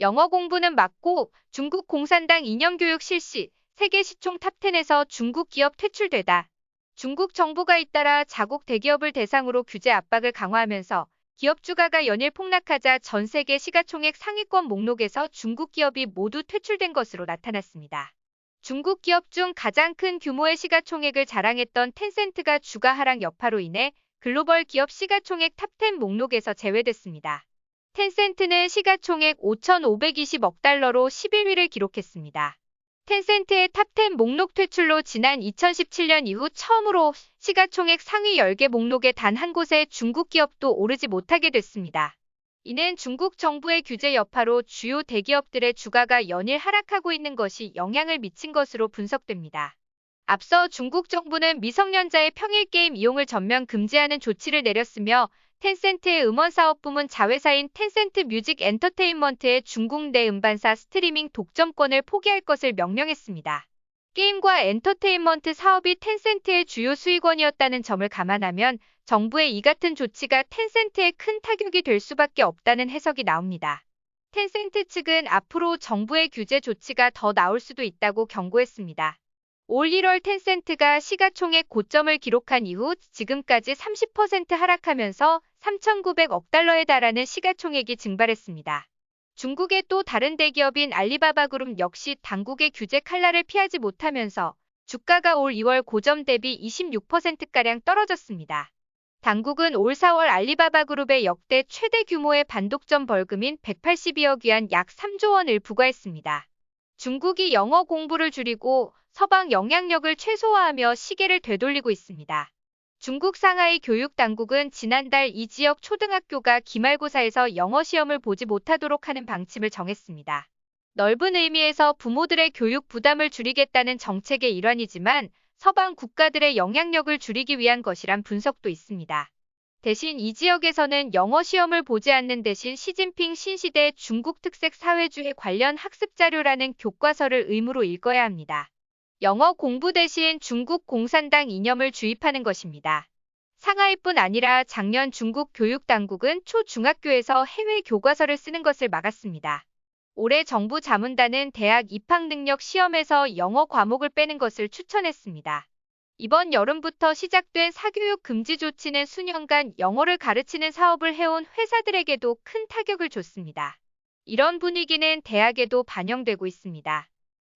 영어 공부는 맞고 중국 공산당 이념교육 실시, 세계 시총 탑10에서 중국 기업 퇴출되다. 중국 정부가 잇따라 자국 대기업을 대상으로 규제 압박을 강화하면서 기업 주가가 연일 폭락하자 전 세계 시가총액 상위권 목록에서 중국 기업이 모두 퇴출된 것으로 나타났습니다. 중국 기업 중 가장 큰 규모의 시가총액을 자랑했던 텐센트가 주가 하락 여파로 인해 글로벌 기업 시가총액 탑10 목록에서 제외됐습니다. 텐센트는 시가총액 5,520억 달러로 11위를 기록했습니다. 텐센트의 탑10 목록 퇴출로 지난 2017년 이후 처음으로 시가총액 상위 10개 목록의 단 한 곳에 중국 기업도 오르지 못하게 됐습니다. 이는 중국 정부의 규제 여파로 주요 대기업들의 주가가 연일 하락하고 있는 것이 영향을 미친 것으로 분석됩니다. 앞서 중국 정부는 미성년자의 평일 게임 이용을 전면 금지하는 조치를 내렸으며 텐센트의 음원 사업 부문 자회사인 텐센트 뮤직 엔터테인먼트의 중국 내 음반사 스트리밍 독점권을 포기할 것을 명령했습니다. 게임과 엔터테인먼트 사업이 텐센트의 주요 수익원이었다는 점을 감안하면 정부의 이 같은 조치가 텐센트에 큰 타격이 될 수밖에 없다는 해석이 나옵니다. 텐센트 측은 앞으로 정부의 규제 조치가 더 나올 수도 있다고 경고했습니다. 올 1월 텐센트가 시가총액 고점을 기록한 이후 지금까지 30% 하락하면서 3,900억 달러에 달하는 시가총액이 증발했습니다. 중국의 또 다른 대기업인 알리바바 그룹 역시 당국의 규제 칼날을 피하지 못하면서 주가가 올 2월 고점 대비 26%가량 떨어졌습니다. 당국은 올 4월 알리바바 그룹의 역대 최대 규모의 반독점 벌금인 182억 위안 약 3조 원을 부과했습니다. 중국이 영어 공부를 줄이고 서방 영향력을 최소화하며 시계를 되돌리고 있습니다. 중국 상하이 교육당국은 지난달 이 지역 초등학교가 기말고사에서 영어 시험을 보지 못하도록 하는 방침을 정했습니다. 넓은 의미에서 부모들의 교육 부담을 줄이겠다는 정책의 일환이지만 서방 국가들의 영향력을 줄이기 위한 것이란 분석도 있습니다. 대신 이 지역에서는 영어 시험을 보지 않는 대신 시진핑 신시대 중국 특색 사회주의 관련 학습 자료라는 교과서를 의무로 읽어야 합니다. 영어 공부 대신 중국 공산당 이념을 주입하는 것입니다. 상하이뿐 아니라 작년 중국 교육당국은 초중학교에서 해외 교과서를 쓰는 것을 막았습니다. 올해 정부 자문단은 대학 입학능력 시험에서 영어 과목을 빼는 것을 추천했습니다. 이번 여름부터 시작된 사교육 금지 조치는 수년간 영어를 가르치는 사업을 해온 회사들에게도 큰 타격을 줬습니다. 이런 분위기는 대학에도 반영되고 있습니다.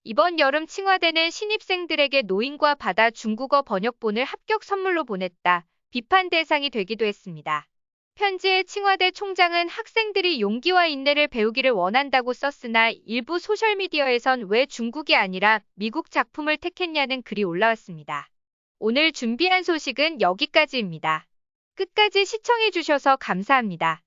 이번 여름 칭화대는 신입생들에게 노인과 바다 중국어 번역본을 합격 선물로 보냈다. 비판 대상이 되기도 했습니다. 편지에 칭화대 총장은 학생들이 용기와 인내를 배우기를 원한다고 썼으나 일부 소셜미디어에선 왜 중국이 아니라 미국 작품을 택했냐는 글이 올라왔습니다. 오늘 준비한 소식은 여기까지입니다. 끝까지 시청해주셔서 감사합니다.